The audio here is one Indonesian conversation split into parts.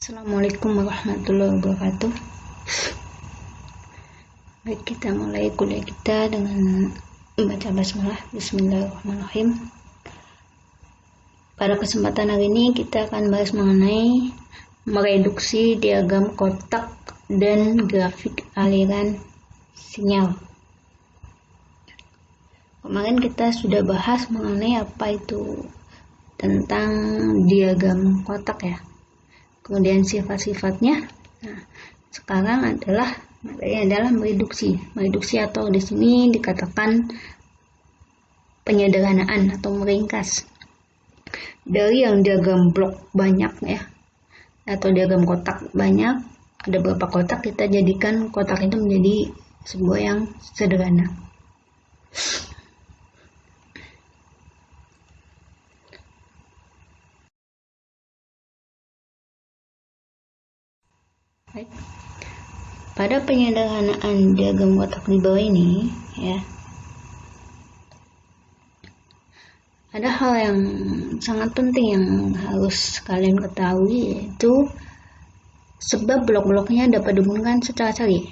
Assalamualaikum warahmatullahi wabarakatuh. Baik, kita mulai kuliah kita dengan membaca basmalah. Bismillahirrahmanirrahim. Pada kesempatan hari ini kita akan bahas mengenai mereduksi diagram kotak dan grafik aliran sinyal. Kemarin kita sudah bahas mengenai apa itu tentang diagram kotak ya. Kemudian sifat-sifatnya. Nah, sekarang adalah mereduksi atau di sini dikatakan penyederhanaan atau meringkas dari yang diagram blok banyak ya, atau diagram kotak banyak. Ada beberapa kotak, kita jadikan kotak itu menjadi sebuah yang sederhana. Baik. Pada penyederhanaan diagram kotak di bawah ini ya, ada hal yang sangat penting yang harus kalian ketahui, yaitu sebab blok-bloknya dapat dihubungkan secara seri.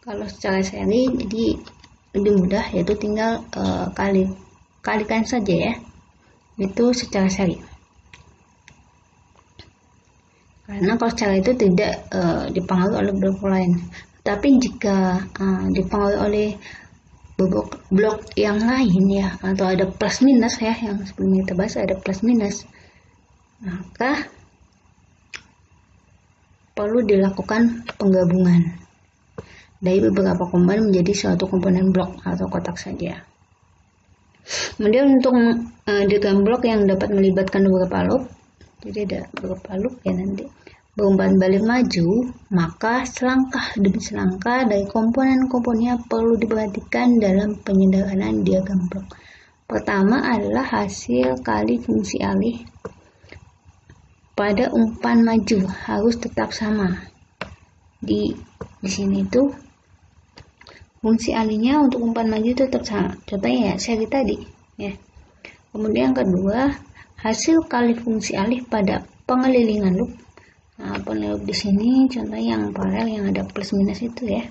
Kalau secara seri jadi lebih mudah, yaitu tinggal kalikan saja ya, itu secara seri. Karena kalau secara itu tidak dipengaruhi oleh blok lain. Tapi jika dipengaruhi oleh blok yang lain ya, atau ada plus minus ya, yang sebelumnya kita bahas ada plus minus, maka perlu dilakukan penggabungan dari beberapa komponen menjadi suatu komponen blok atau kotak saja. Kemudian untuk diagram blok yang dapat melibatkan beberapa loop, jadi ada beberapa loop ya, nanti berumpan balik maju, maka selangkah demi selangkah dari komponen-komponennya perlu diperhatikan dalam penyederhanaan diagram blok. Pertama adalah hasil kali fungsi alih pada umpan maju harus tetap sama. Di sini tuh fungsi alihnya untuk umpan maju itu tetap sama. Contohnya ya seri tadi ya. Kemudian yang kedua, hasil kali fungsi alih pada pengelilingan loop. Nah, loop di sini contohnya yang paralel yang ada plus minus itu ya,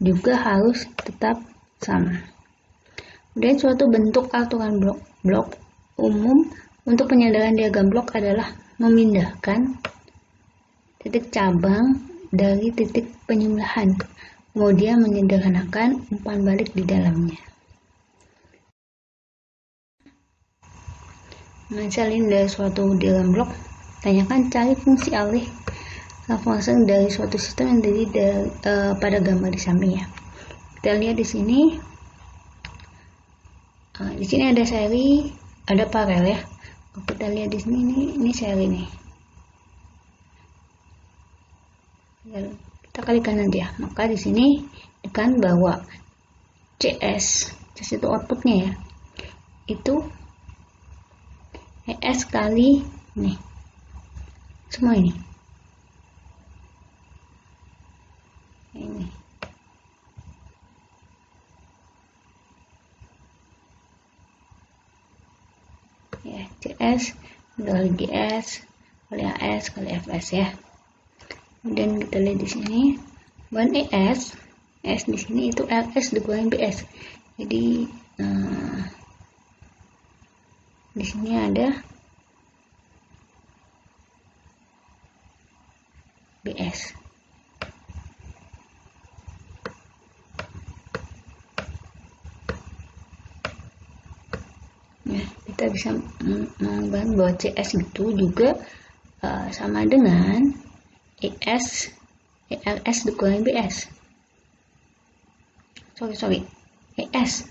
juga harus tetap sama. Kemudian suatu bentuk aturan blok umum untuk penyederhanaan diagram blok adalah memindahkan titik cabang dari titik penyembelahan, kemudian menyederhanakan umpan balik di dalamnya. Misalnya dari suatu diagram blok, tanyakan cari fungsi alih langsung dari suatu sistem yang terdiri pada gambar di samping ya. Kita lihat di sini, ada seri, ada paralel ya. Kita lihat di sini ini seri nih. Kita kalikan aja. Maka di sini kan bahwa CS itu outputnya ya, itu ES kali nih semua ini ya, CS kali GS kali AS kali FS ya. Kemudian kita lihat di sini bahan ES di sini itu LS dikurangi BS. Jadi di sini ada BS. Nah, kita bisa mengubah bahwa CS itu juga sama dengan ES ELS dikurangi BS. ES.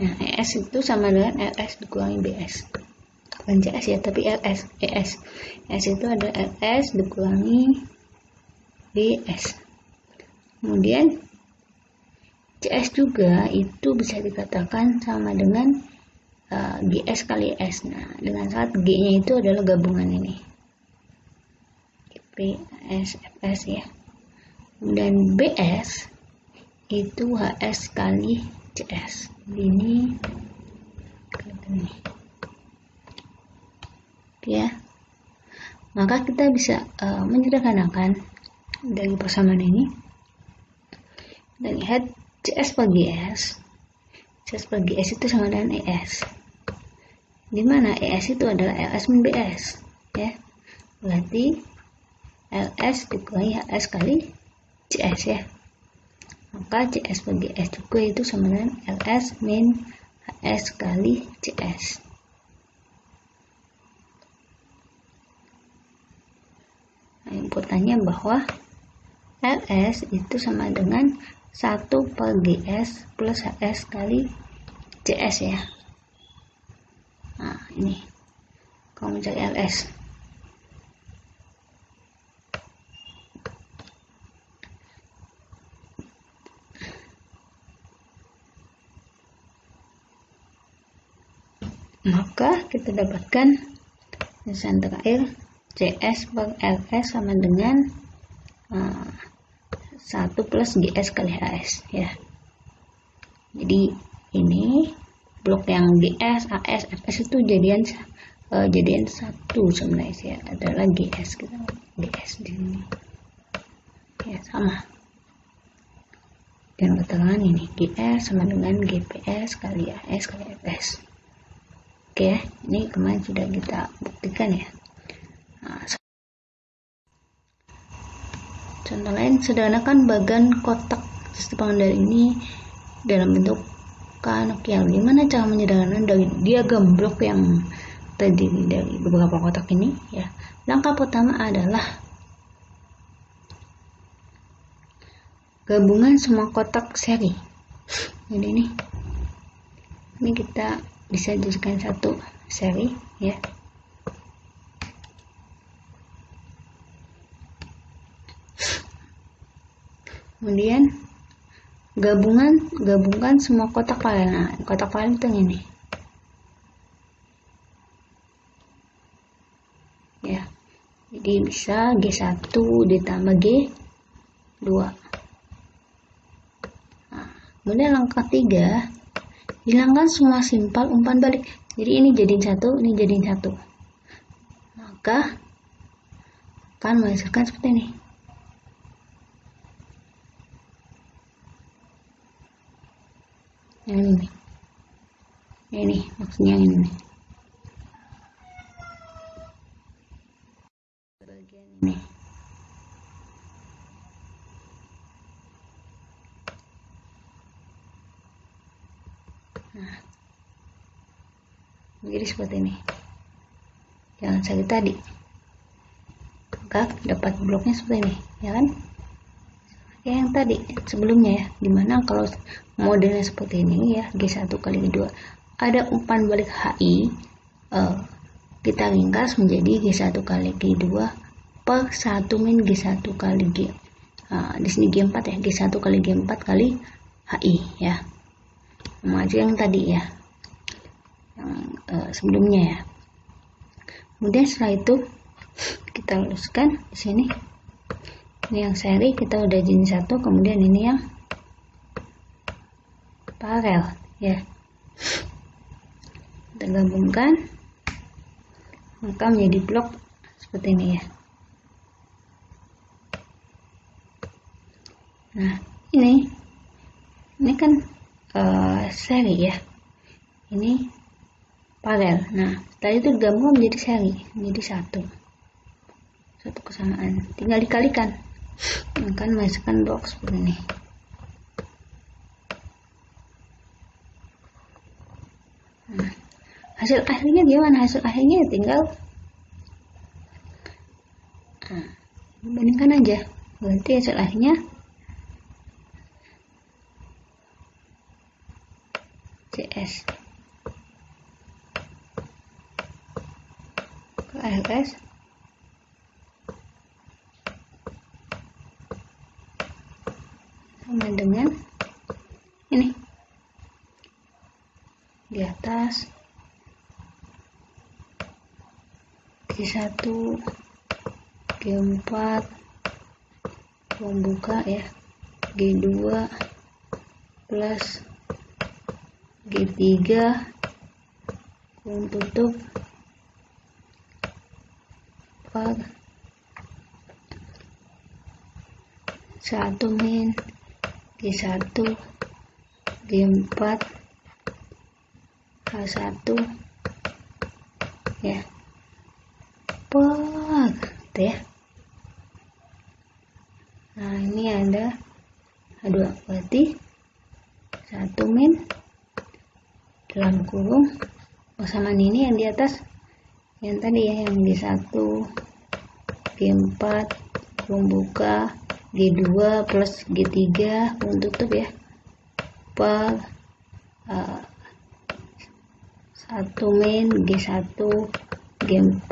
Nah, ES itu sama dengan LS dikurangi BS. Bukan CS ya, tapi LS. ES itu ada LS dikurangi BS. Kemudian CS juga itu bisa dikatakan sama dengan GS kali S. Nah, dengan saat G-nya itu adalah gabungan ini. PS, FS ya. Kemudian BS itu HS kali CS. Ini ya. maka kita bisa menyederhanakan dari persamaan ini. Dan lihat CS bagi S. CS bagi S itu sama dengan ES. Di mana ES itu adalah LS min BS, ya. Berarti LS dikurangi HS kali CS, ya. Maka CS bagi S juga itu sama dengan LS min HS kali CS. Nah, inputannya bahwa LS itu sama dengan 1 per GS plus HS kali CS, ya. Nah, ini kalau mencari LS, maka kita dapatkan tulisan terakhir CS per LS sama dengan 1 plus GS kali HS, ya. Jadi ini blok yang GS, AS, FS itu jadian satu sebenarnya, ya, adalah GS, kita GS di sini, ya, sama. Dan keterangan ini GS sama dengan GPS kali AS kali FS. Oke, ini kemarin sudah kita buktikan, ya. Nah, contoh lain, sederhanakan bagan kotak sistem pengendali ini dalam bentuk kanopial. Gimana cara menyederhanakan dari diagram blok yang terdiri dari beberapa kotak ini, ya. Langkah pertama adalah gabungan semua kotak seri. Jadi ini kita bisa jadikan satu seri, ya. Kemudian gabungkan semua kotak paralel. Nah, kotak paralel itu ini, ya. Jadi bisa G1 ditambah G2. Nah, kemudian langkah 3, hilangkan semua simpal umpan balik. Jadi ini jadiin satu, ini jadiin satu, maka akan menghasilkan seperti ini. Yang ini maksudnya yang ini. Bagian ini. Nah, jadi seperti ini. Jangan sakit tadi. Maka dapat bloknya seperti ini, ya kan? Yang tadi sebelumnya, ya, dimana kalau modelnya seperti ini, ya, G1 kali G2 ada umpan balik HI, kita ringkas menjadi G1 kali G2 per 1 min G1 kali G. Di sini G4, ya, G1 kali G4 kali HI, ya. Maju yang tadi, ya, yang sebelumnya, ya. Kemudian setelah itu kita luluskan di sini. Ini yang seri kita udah jadiin satu, kemudian ini yang paralel, ya. Kita gabungkan, maka menjadi blok seperti ini, ya. Nah, ini kan seri, ya. Ini paralel. Nah, setelah itu digabungkan menjadi seri, menjadi satu kesamaan. Tinggal dikalikan, akan menghasilkan blok seperti ini. Nah, hasil akhirnya gimana? Hasil akhirnya tinggal bandingkan aja. Berarti hasil akhirnya CS ke LS sama dengan ini di atas G1 G4 membuka, ya, G2 plus G3 tutup per 1 min G1 G4 H1 ya, per gitu ya. Nah ini ada H2, berarti 1 min dalam kurung persamaan ini yang di atas yang tadi ya, yang G1 G4 kurung buka G2 plus G3 kurung tutup ya, per 1 min G1 G4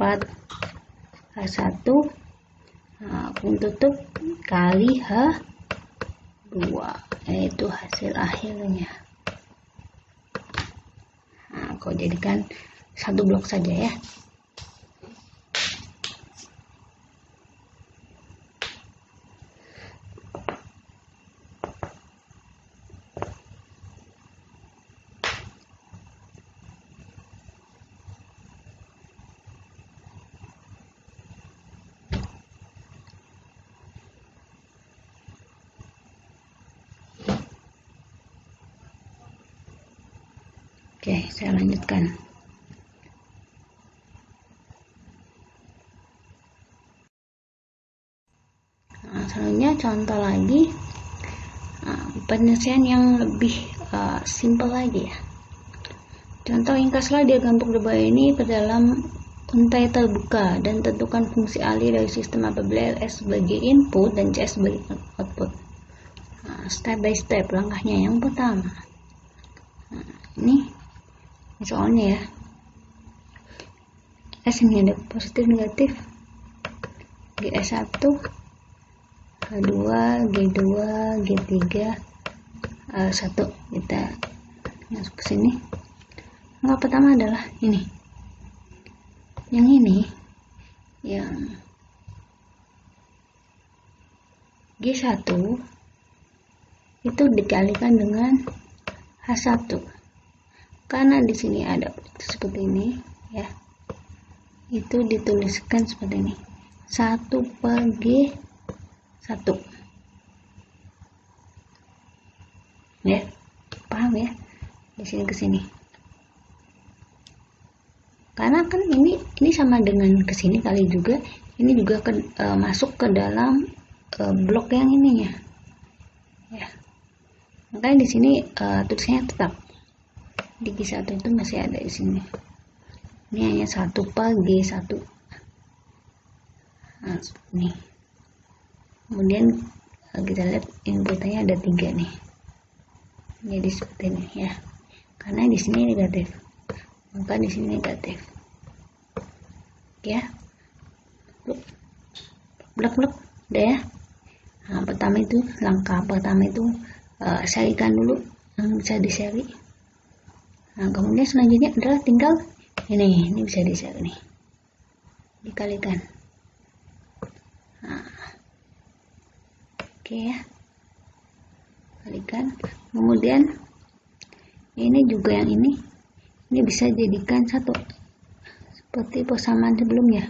H1 kurung tutup kali H2, yaitu hasil akhirnya. Nah, kau jadikan satu blok saja ya. Oke, saya lanjutkan. Nah, selanjutnya contoh lagi, penyelesaian yang lebih simpel lagi ya. Contoh, ringkaslah diagram bawah ini ke dalam untai terbuka dan tentukan fungsi alih dari sistem apabila LS sebagai input dan CS sebagai output. Nah, step by step langkahnya. Yang pertama, ini soalnya ya, S ini ada positif negatif, GS1 H2 G2 G3 1, kita masuk ke sini. Langkah pertama adalah ini, yang G1 itu dikalikan dengan H1, karena di sini ada seperti ini ya, itu dituliskan seperti ini, 1 per G1 ya, paham ya, di sini ke sini, karena kan ini sama dengan ke sini kali juga, ini juga masuk ke dalam blok yang ininya ya, makanya di sini tulisannya tetap di G1 itu masih ada di sini. Ini hanya 1 per G1. Nah, nih. Kemudian kita lihat inputnya ada 3 nih. Jadi seperti ini ya. Karena di sini negatif, maka di sini negatif. Ya. Blok-blok udah ya. Nah, langkah pertama itu serikan dulu yang bisa diseri. Nah, kemudian selanjutnya adalah tinggal ini bisa di-share nih, dikalikan. Nah, oke ya, kalikan. Kemudian ini juga yang ini bisa jadikan satu seperti persamaan sebelumnya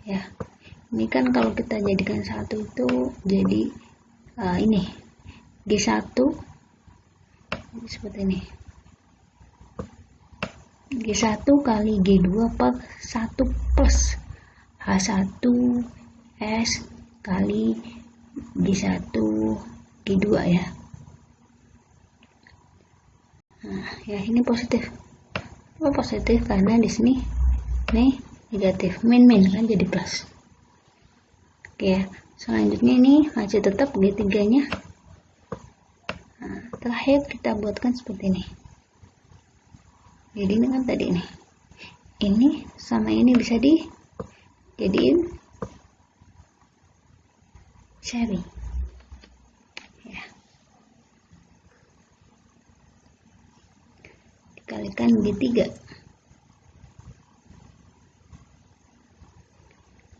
ya. Ini kan kalau kita jadikan satu itu jadi ini G1 seperti ini, G1 kali G2 per 1 plus H1 S kali G1 G2 ya. Nah, ya ini positif. Positif karena di sini nih negatif, min kan jadi plus. Oke ya. Selanjutnya ini masih tetap G3-nya. Nah, terakhir kita buatkan seperti ini. Jadi ini kan tadi ini sama ini bisa dijadiin seri ya, dikalikan G3.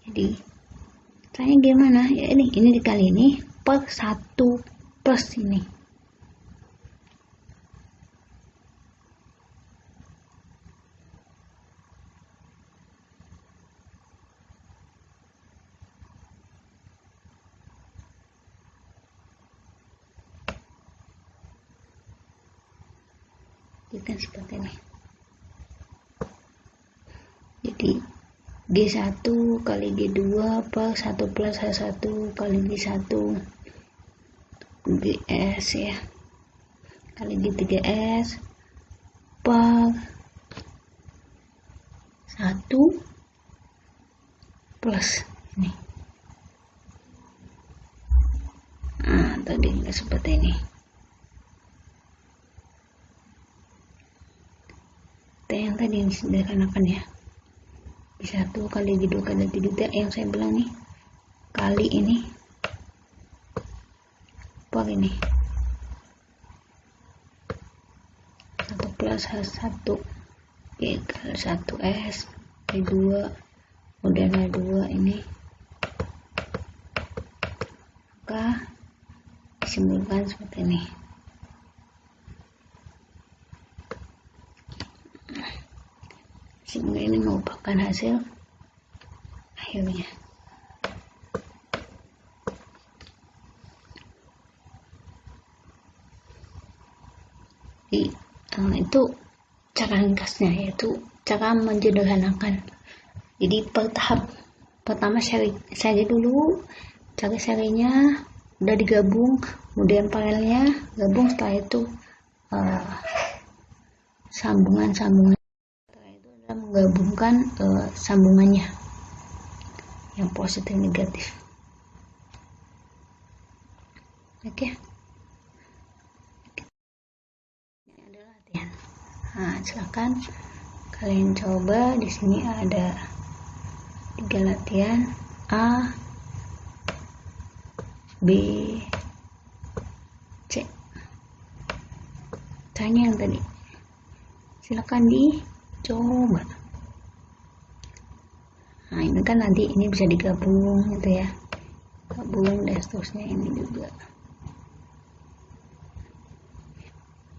Jadi caranya gimana ya, ini dikali ini per 1 plus ini. Kan seperti ini. Jadi G1 kali G2 per 1 plus H1 kali G1 GS ya, kali G3S per 1 plus ini. Nah, tadi nggak seperti ini. Yang tadi yang disederhanakan ya, G1 kali G2 kali G3 yang saya bilang nih, kali ini per ini 1 plus H1 kali 1S G2 udara 2 ini, maka disimpulkan seperti ini. Sehingga ini merupakan hasil akhirnya. Itu cara ringkasnya, yaitu cara menyederhanakan. Jadi per tahap pertama seri dulu, cari serinya, udah digabung, kemudian paralelnya gabung, setelah itu sambungan menggabungkan sambungannya yang positif negatif. Oke. Ini adalah latihan. Nah, silakan kalian coba. Di sini ada 3 latihan, A, B, C. Tanya yang tadi. Silakan dicoba. Nah, ini kan nanti ini bisa digabung gitu ya. Gabung dan seterusnya ini juga.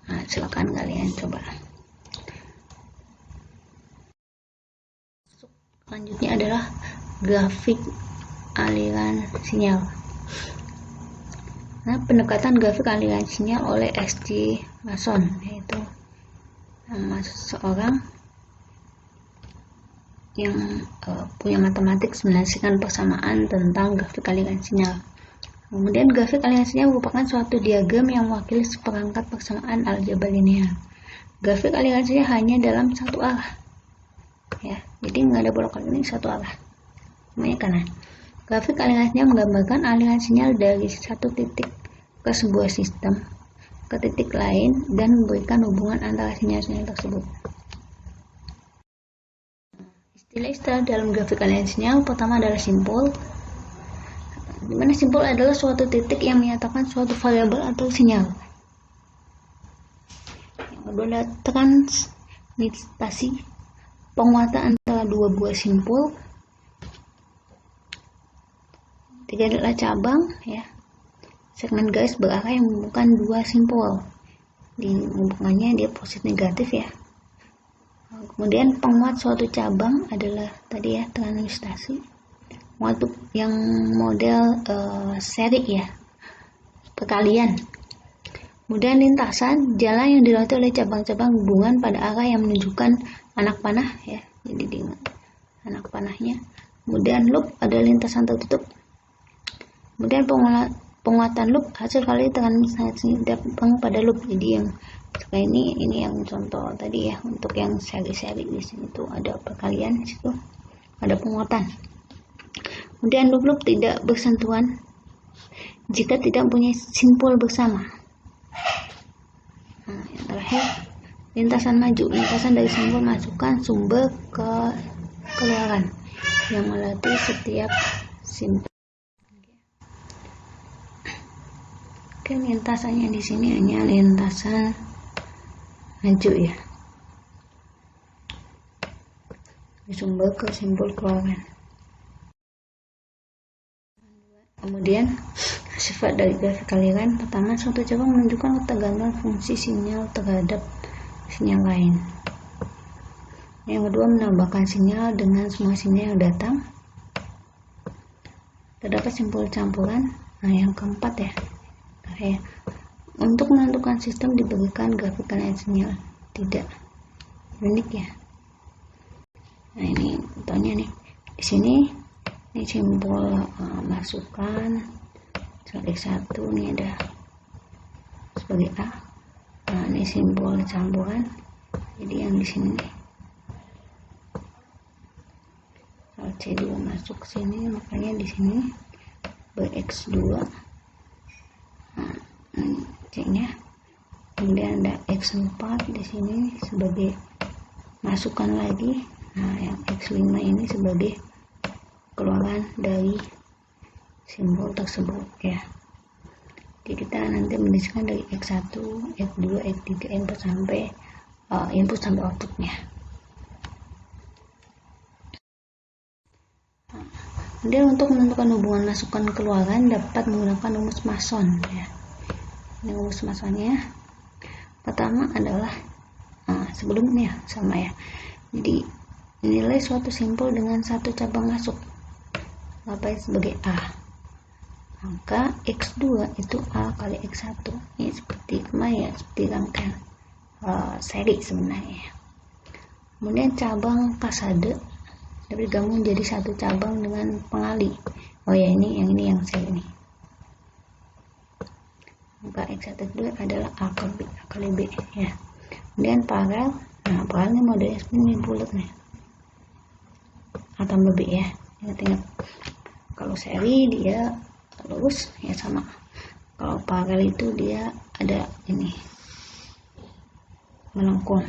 Nah, silakan kalian coba. Selanjutnya adalah grafik aliran sinyal. Nah, pendekatan grafik aliran sinyal oleh S.J. Mason, yaitu seorang yang punya matematik menjelaskan persamaan tentang grafik aliran sinyal. Kemudian grafik aliran sinyal merupakan suatu diagram yang mewakili seperangkat persamaan aljabar linear. Grafik aliran sinyal hanya dalam satu arah, ya, jadi nggak ada bolak-balik, ini satu arah. Namanya kanan. Grafik aliran sinyal menggambarkan aliran sinyal dari satu titik ke sebuah sistem ke titik lain dan memberikan hubungan antara sinyal-sinyal tersebut. Istilah-istilah dalam grafik aliran sinyal pertama adalah simpul, di mana simpul adalah suatu titik yang menyatakan suatu variabel atau sinyal. Yang kedua adalah transmitasi, penguatan antara dua buah simpul. Tiga adalah cabang, ya, segmen garis berarah yang menghubungkan dua simpul. Di hubungannya dia positif negatif ya. Kemudian penguat suatu cabang adalah tadi ya, transmitasi. Waktu yang model seri ya, perkalian. Kemudian lintasan, jalan yang dilewati oleh cabang-cabang hubungan pada arah yang menunjukkan anak panah ya, jadi di anak panahnya. Kemudian loop ada lintasan tertutup. Kemudian penguatan loop, hasil kali transmitasi datang pada loop. Jadi yang seperti ini yang contoh tadi ya, untuk yang seri-seri di sini tuh ada perkalian, di situ ada penguatan. Kemudian loop tidak bersentuhan jika tidak punya simpul bersama. Nah, yang terakhir lintasan maju, lintasan dari simpul masukkan sumber ke keluaran yang melalui setiap simpul. Oke, lintasannya di sini hanya lintasan maju ya, sumber ke simpul keluaran. Kemudian sifat dari grafik aliran, pertama suatu cabang menunjukkan ketergantungan fungsi sinyal terhadap sinyal lain. Yang kedua, menambahkan sinyal dengan semua sinyal yang datang. Terdapat simpul campuran. Nah, yang keempat ya, untuk menentukan sistem diberikan grafik aliran sinyal. tidak unik ya. Nah ini contohnya nih, di sini ini simbol masukan X1 ini ada sebagai A. Nah ini simbol campuran, jadi yang di sini nih C2 masuk ke sini, makanya di sini X2. Nah, C-nya. Kemudian ada X4 di sini sebagai masukan lagi. Nah, yang X5 ini sebagai keluaran dari simbol tersebut ya. Jadi kita nanti mendiskusikan dari X1, X2, X3, input sampai outputnya. Kemudian untuk menentukan hubungan masukan keluaran dapat menggunakan rumus Mason ya. Ini rumus Masonnya. Pertama adalah sebelumnya sama ya. Jadi nilai suatu simbol dengan satu cabang masuk apa sebagai A. Maka X2 itu A kali X1. Ini seperti kemarin ya, seperti rangkaian seri sebenarnya. Kemudian cabang kasade dapat digabung jadi satu cabang dengan pengali. Oh ya, ini yang seri ini. Maka X1 itu adalah A kali B ya. Kemudian paralel. Nah, paralel ini modelnya seperti ini bulat nih. A tambah B ya. Ingat-ingat. Kalau seri dia lurus ya sama. Kalau paralel itu dia ada ini melengkung.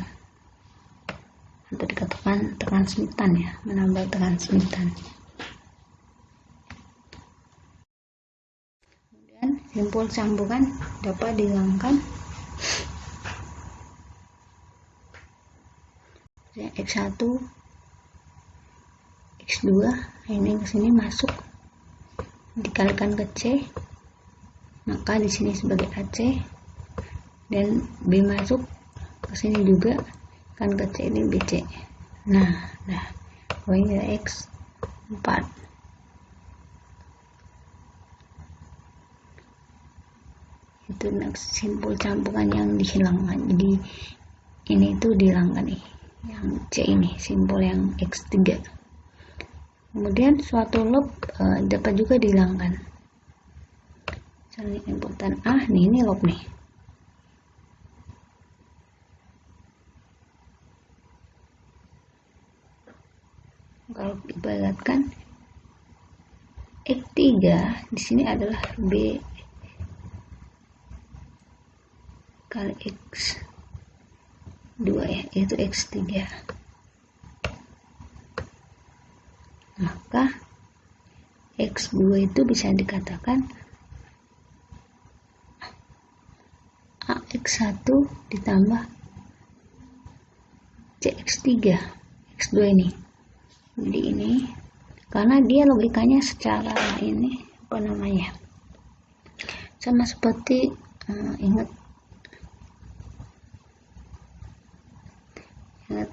Atau dikatakan transmitan ya, menambah transmitan. Kemudian simbol campuran dapat dihilangkan X1, X2 ini ke sini masuk dikalikan ke C, maka di sini sebagai AC, dan B masuk ke sini juga kan ke C, ini BC. Nah ini X4. Itu simbol campuran yang dihilangkan. Jadi ini itu dihilangkan nih. Yang C ini simbol yang X3. Kemudian suatu loop dapat juga dihilangkan. Misalnya inputan A nih, ini loop nih. Kalau ibaratkan X3 di sini adalah B kali X2 ya, yaitu X3. Maka X2 itu bisa dikatakan AX1 ditambah CX3 X2 ini. Jadi ini karena dia logikanya secara ini apa namanya, sama seperti ingat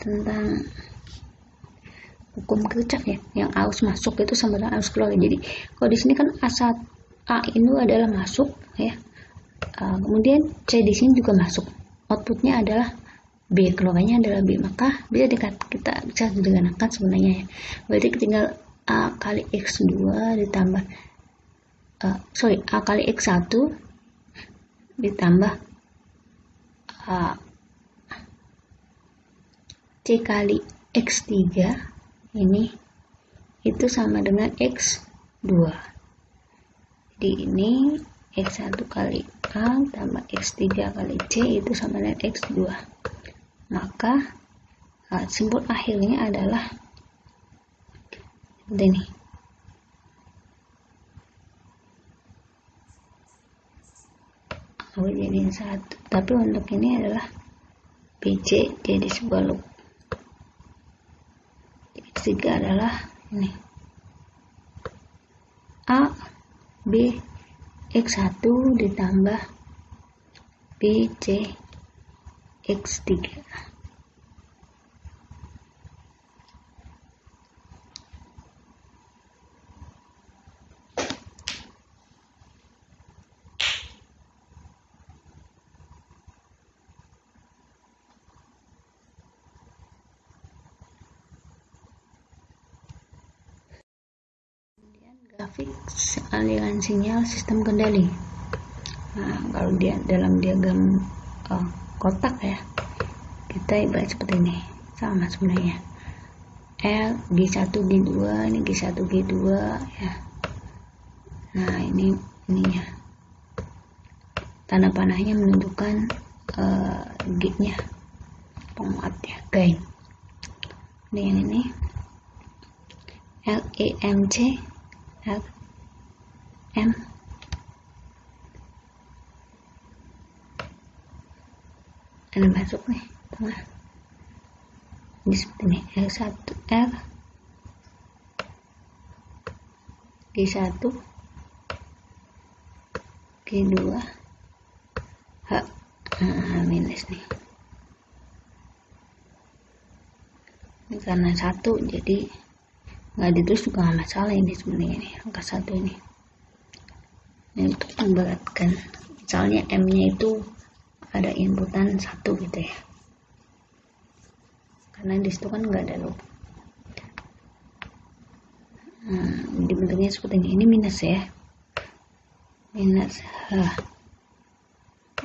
tentang hukum Kirchhoff ya, yang arus masuk itu sama dengan arus keluar. Jadi kalau di sini kan A ini adalah masuk ya, kemudian C di sini juga masuk, outputnya adalah B, keluarnya adalah B, maka bisa kita bisa sederhanakan sebenarnya ya. Berarti tinggal A kali X2 ditambah A kali X1 ditambah C kali X3 ini itu sama dengan X2. Jadi ini X1 kali A tambah X3 kali C itu sama dengan X2. Maka simbol akhirnya adalah ini. Jadi satu, tapi untuk ini adalah BC jadi sebuah loop. X3 adalah ini A B X1 ditambah B C X3. grafik aliran sinyal sistem kendali. Nah, kalau dia dalam diagram kotak ya, kita ibarat seperti ini, sama sebenarnya. L, G1, G2, ini G1, G2 ya. Nah, ininya. Tanda panahnya menunjukkan G-nya, penguat ya, gain. Ini yang ini. L, E, M, C, L, M. Ada masuk nih, tengah. Ini seperti ini, L1, R, G1, G2, H, minus nih. Ini karena satu, jadi nggak ditulis juga nggak masalah ini sebenarnya nih, angka 1 ini. Ini untuk memberatkan, misalnya M-nya itu ada inputan 1 gitu ya, karena disitu kan nggak ada loop. Di bentuknya seperti ini minus ya, minus H.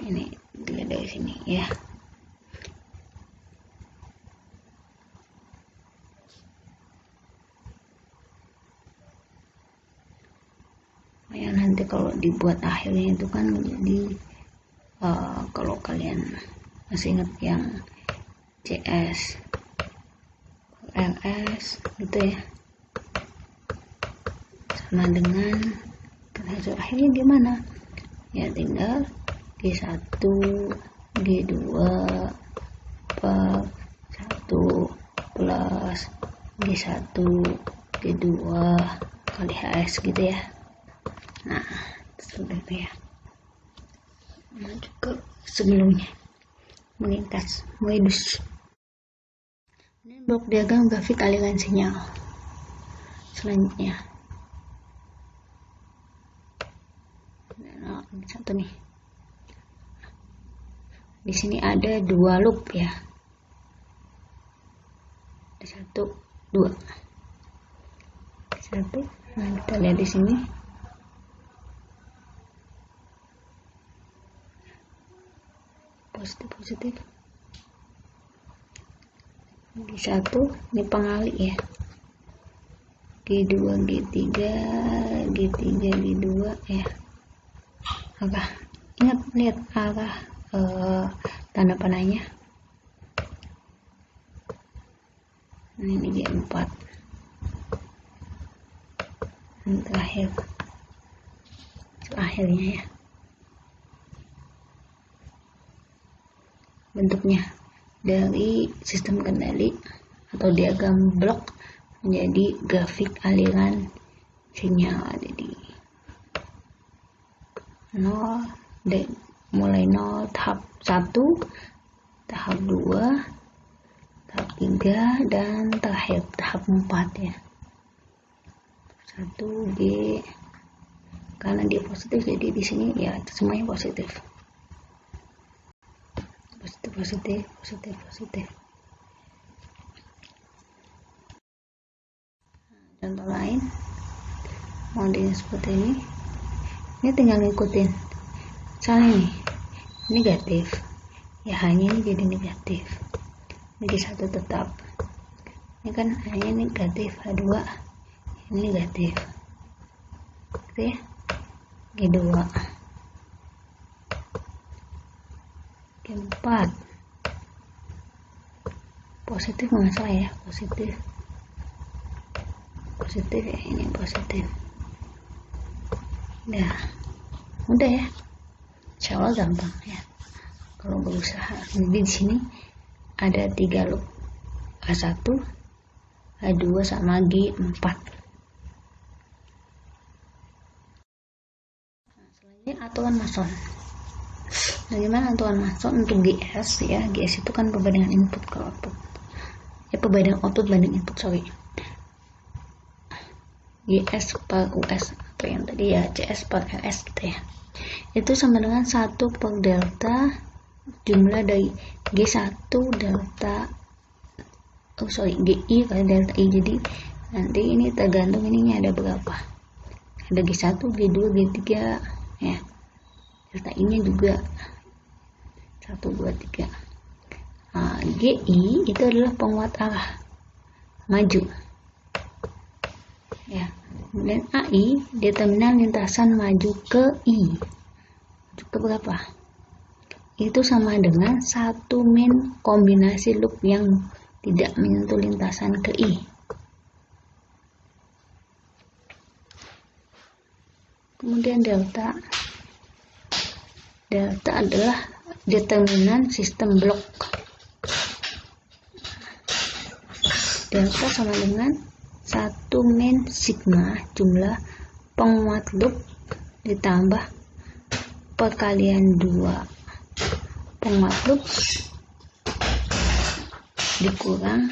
Ini dilihat dari sini ya. Ya nanti kalau dibuat akhirnya itu kan jadi kalau kalian masih ingat yang CS, LS gitu ya, sama dengan hasil akhirnya gimana ya, tinggal G1 G2 per 1 plus G1 G2 kali HS gitu ya. Nah, sudah ya. Maju ke sebelumnya, meningkat, modus. Ini blok diagram grafik aliran sinyal. Selanjutnya, nah, satu nih. Di sini ada 2 loop ya. Ada 1, 2. 1. Nah, kita lihat di sini. Positif. G1 ini pengali ya, G2 G3 G2 ya. Ingat, lihat arah tanda panahnya. Ini G4, ini akhirnya ya. Bentuknya dari sistem kendali atau diagram blok menjadi grafik aliran sinyal. Jadi 0 mulai 0 tahap 1, tahap 2, tahap 3 dan terakhir tahap 4 ya. 1 G, karena dia positif jadi di sini ya semuanya positif. Positif. Contoh lain, modelnya seperti ini. Ini tinggal ngikutin. Misalnya nih, negatif, ya hanya ini jadi negatif. Ini G1 tetap. Ini kan hanya negatif, H2, ini negatif. Oke, G2. G4 positif nggak salah ya, positif ya, ini positif. Nah, udah ya, insya Allah gampang ya kalau berusaha. Jadi di sini ada 3 loop, A1, A2 sama G4. Selanjutnya aturan Mason. Bagaimana aturan Mason untuk GS ya? GS itu kan perbandingan input ke output. Perbandingan output banding input, GS per US atau yang tadi ya CS per LS gitu ya. Itu sama dengan 1 per delta jumlah dari G1 delta GI kali delta I. Jadi nanti ini tergantung ininya ada berapa. ada G1, G2, G3 ya. Delta I nya juga 1, 2, 3. GI itu adalah penguat arah maju ya. Kemudian AI determinan lintasan maju ke I. Maju ke berapa? Itu sama dengan satu min kombinasi loop yang tidak menyentuh lintasan ke I. Kemudian delta adalah determinan sistem blok. Delta sama dengan 1 min sigma jumlah penguat loop ditambah perkalian 2 penguat loop dikurang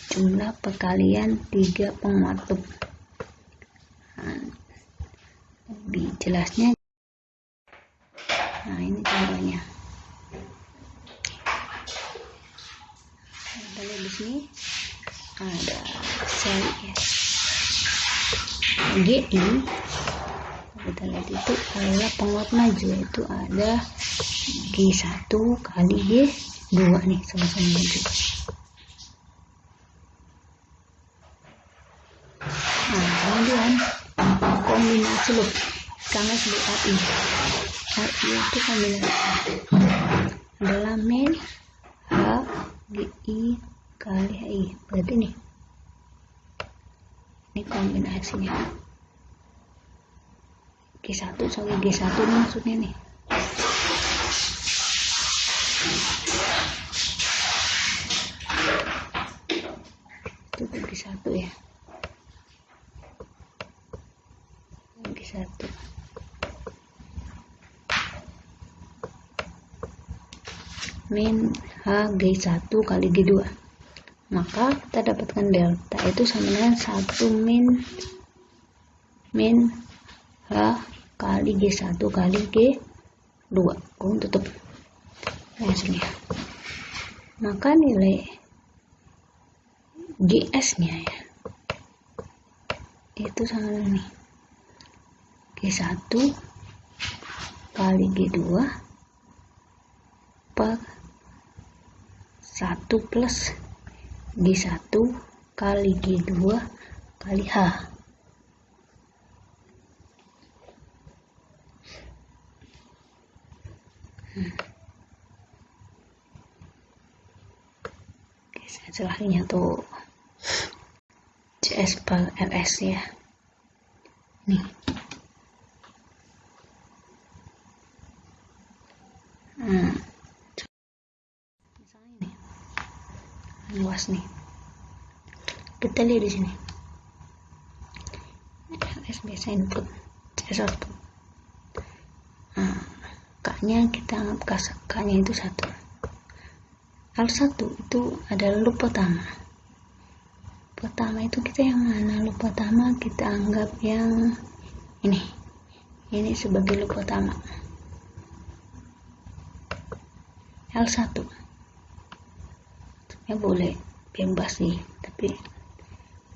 jumlah perkalian 3 penguat loop. Lebih jelasnya, nah ini contohnya. Kita lihat di sini ada sel ya. GI kita lihat itu adalah penguat maju, itu ada G1 kali G2 nih, sama-sama maju. Nah, kemudian kombinasi loop karena sebut AI itu kombinasi adalah min H GI kali HI, berarti nih ini kombinasinya G1 sama G1 maksudnya nih. Itu G1 ya, G1 min H G1 kali G2, maka kita dapatkan delta itu sama dengan 1 min H kali G1 kali G2. Kurung tutup hasilnya. Maka nilai GS nya ya itu sama dengan nih G1 kali G2 per 1 plus G1 kali G2 kali H. Oke, saya celahnya tuh CS per RS ya. Nih. Misalnya nih. Luas nih. Kita lihat di sini. RS biasa input, CS output. K-nya kita anggap K-nya itu 1. L1 itu adalah loop pertama. Pertama itu kita yang mana? Loop pertama kita anggap yang ini. Ini sebagai loop pertama. L1 ya boleh bebas sih, tapi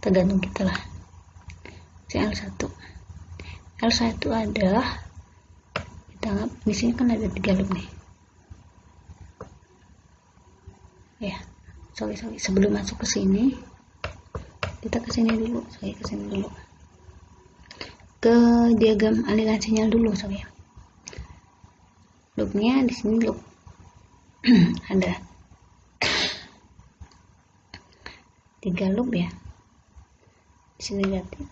tergantung kita lah. L1 adalah kita anggap di sini kan ada 3 loop nih ya. Sorry sebelum masuk ke sini kita ke sini dulu, ke diagram aliran sinyal dulu ya. Loopnya di sini loop ada 3 loop ya. Di sini negatif,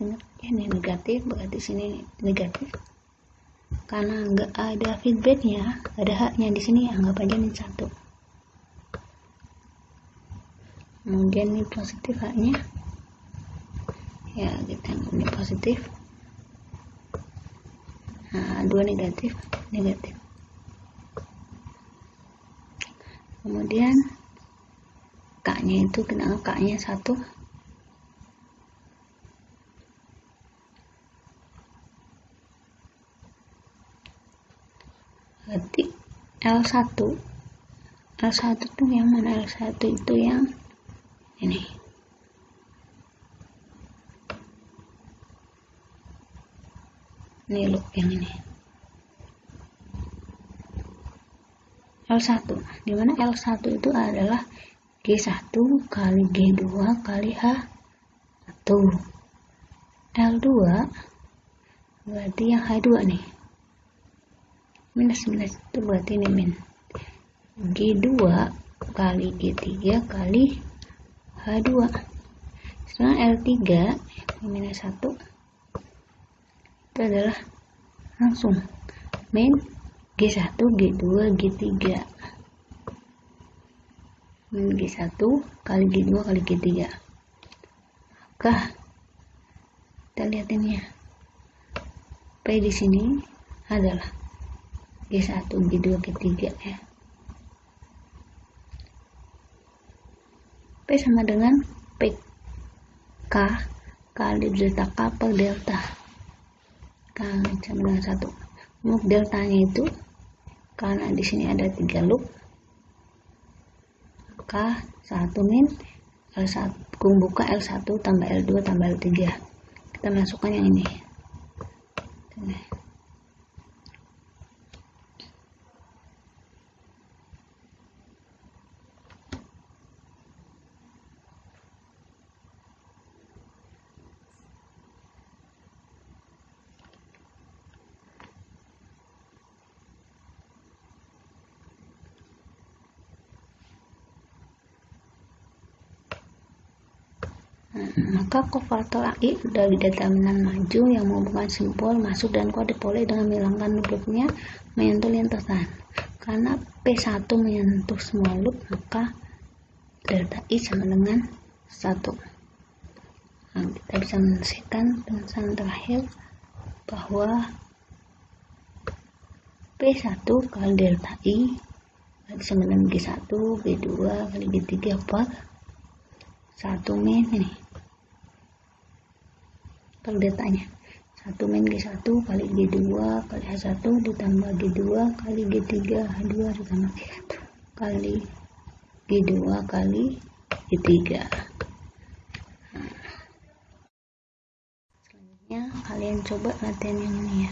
ini negatif, berarti sini negatif. Karena nggak ada feedbacknya, ada haknya di sini, anggap aja ini 1. Kemudian ini positif haknya, ya kita anggap ini positif. Nah, 2 negatif. Kemudian K-nya itu kita anggap K-nya 1. Berarti L1 itu yang mana? L1 itu yang ini. Ini loop yang ini. L1, dimana L1 itu adalah G1 kali G2 kali H1. L2 berarti yang H2 nih. Minus itu berarti ini min. G2 kali G3 kali H2. Sekarang L3 minus 1 itu adalah langsung min G1 G2 G3 min G1 kali G2 kali G3. Maka kita lihat ini ya, P di sini adalah G1 G2 G3 ya. P sama dengan PK kali delta K per delta K sama dengan 1. Untuk deltanya itu karena di sini ada 3 loop, maka 1 min L1 buka L1 tambah L2 tambah L3. Kita masukkan yang ini. Maka kofaktor AI dari determinan maju yang menghubungkan simbol masuk dan kode poli dengan menghilangkan loop-nya menyentuh lintasan. Karena P1 menyentuh semua loop, maka delta I sama dengan 1. Nah, kita bisa menyelesaikan penulisan terakhir bahwa P1 kali delta I sama dengan G1 G2 kali G3 per 1 min ini per deltanya 1 min G1 kali G2 kali H1 ditambah G2 kali G3 H2 ditambah G1 kali G2 kali G3. Selanjutnya kalian coba latihan yang ini ya.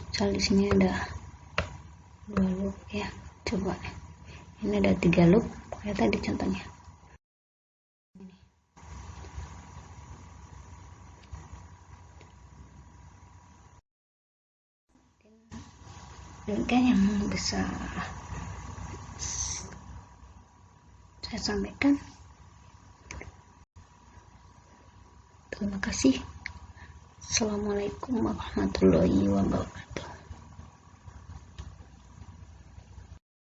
Misal di sini ada 2 loop ya, coba ini ada 3 loop kayak tadi contohnya. Demikian yang bisa saya sampaikan. Terima kasih. Assalamualaikum warahmatullahi wabarakatuh.